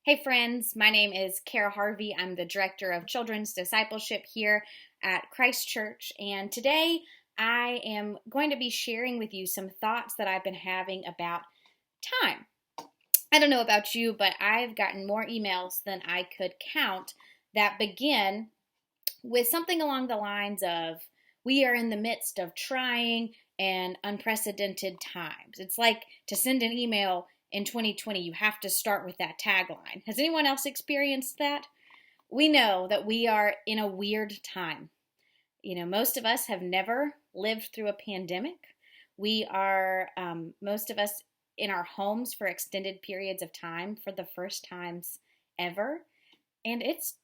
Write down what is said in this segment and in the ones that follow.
Hey friends, my name is Kara Harvey. I'm the Director of Children's Discipleship here at Christ Church, and today I am going to be sharing with you some thoughts that I've been having about time. I don't know about you, but I've gotten more emails than I could count that begin with something along the lines of, we are in the midst of trying and unprecedented times. It's like to send an email in 2020, you have to start with that tagline. Has anyone else experienced that? We know that we are in a weird time. Most of us have never lived through a pandemic. We are, most of us, in our homes for extended periods of time for the first times ever. And it's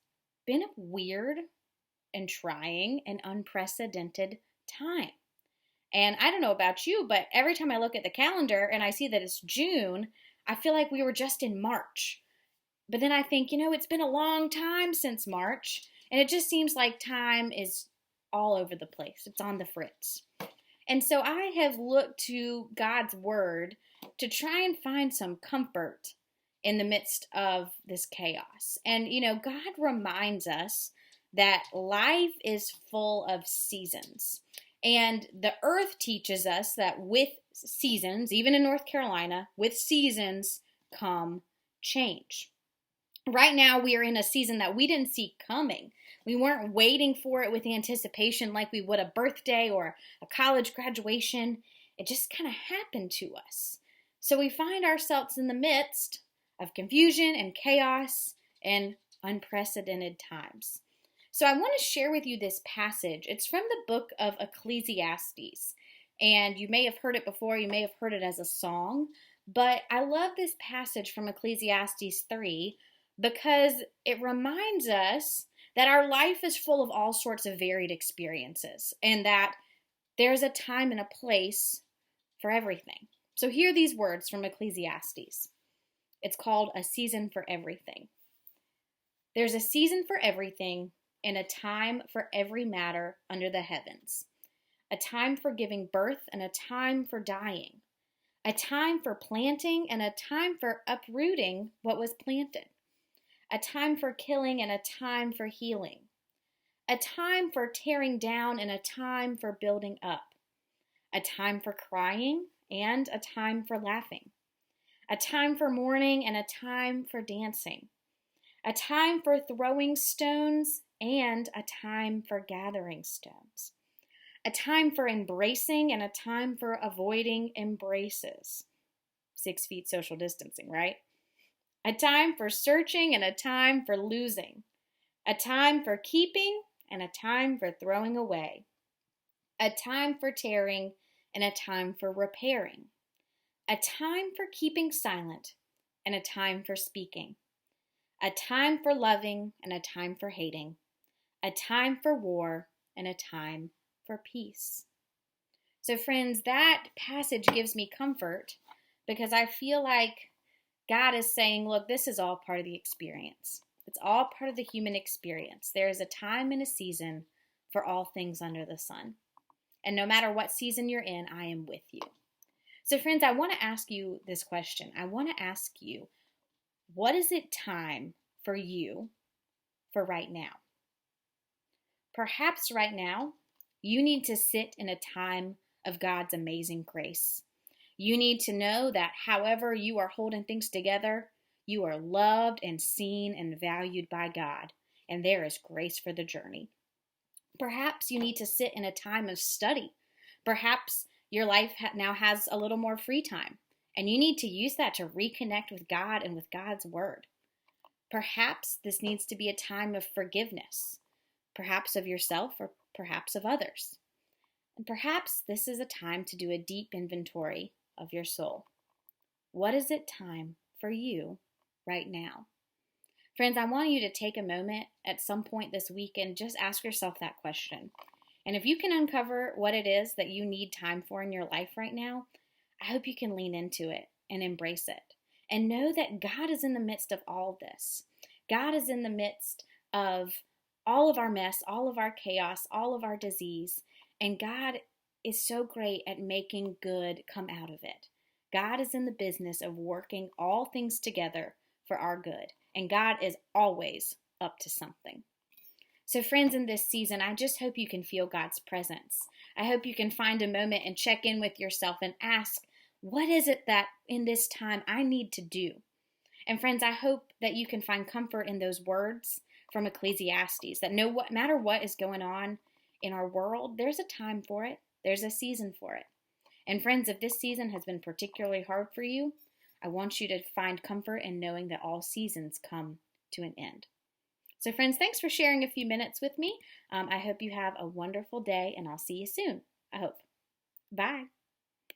been a weird and trying and unprecedented time. And I don't know about you, but every time I look at the calendar and I see that it's June, I feel like we were just in March. But then I think, it's been a long time since March, and it just seems like time is all over the place. It's on the fritz. And so I have looked to God's word to try and find some comfort in the midst of this chaos. And, God reminds us that life is full of seasons. And the earth teaches us that with seasons, even in North Carolina, with seasons come change. Right now, we are in a season that we didn't see coming. We weren't waiting for it with anticipation like we would a birthday or a college graduation. It just kind of happened to us. So we find ourselves in the midst of confusion and chaos and unprecedented times. So I want to share with you this passage. It's from the book of Ecclesiastes. And you may have heard it before, you may have heard it as a song, but I love this passage from Ecclesiastes 3 because it reminds us that our life is full of all sorts of varied experiences and that there's a time and a place for everything. So hear these words from Ecclesiastes. It's called A Season for Everything. There's a season for everything and a time for every matter under the heavens. A time for giving birth and a time for dying. A time for planting and a time for uprooting what was planted. A time for killing and a time for healing. A time for tearing down and a time for building up. A time for crying and a time for laughing. A time for mourning and a time for dancing. A time for throwing stones and a time for gathering stones. A time for embracing and a time for avoiding embraces. 6 feet social distancing, right? A time for searching and a time for losing. A time for keeping and a time for throwing away. A time for tearing and a time for repairing. A time for keeping silent and a time for speaking. A time for loving and a time for hating. A time for war and a time for peace. So friends, that passage gives me comfort because I feel like God is saying, look, this is all part of the experience. It's all part of the human experience. There is a time and a season for all things under the sun. And no matter what season you're in, I am with you. So friends, I want to ask you this question. I want to ask you, what is it time for you for right now? Perhaps right now, you need to sit in a time of God's amazing grace. You need to know that however you are holding things together, you are loved and seen and valued by God, and there is grace for the journey. Perhaps you need to sit in a time of study. Perhaps your life now has a little more free time, and you need to use that to reconnect with God and with God's Word. Perhaps this needs to be a time of forgiveness, perhaps of yourself or perhaps of others. And perhaps this is a time to do a deep inventory of your soul. What is it time for you right now? Friends, I want you to take a moment at some point this week and just ask yourself that question. And if you can uncover what it is that you need time for in your life right now, I hope you can lean into it and embrace it. And know that God is in the midst of all this. God is in the midst of all of our mess, all of our chaos, all of our disease. And God is so great at making good come out of it. God is in the business of working all things together for our good. And God is always up to something. So, friends, in this season, I just hope you can feel God's presence. I hope you can find a moment and check in with yourself and ask, what is it that in this time I need to do? And friends, I hope that you can find comfort in those words from Ecclesiastes, that no matter what is going on in our world, there's a time for it. There's a season for it. And friends, if this season has been particularly hard for you, I want you to find comfort in knowing that all seasons come to an end. So friends, thanks for sharing a few minutes with me. I hope you have a wonderful day, and I'll see you soon. I hope. Bye.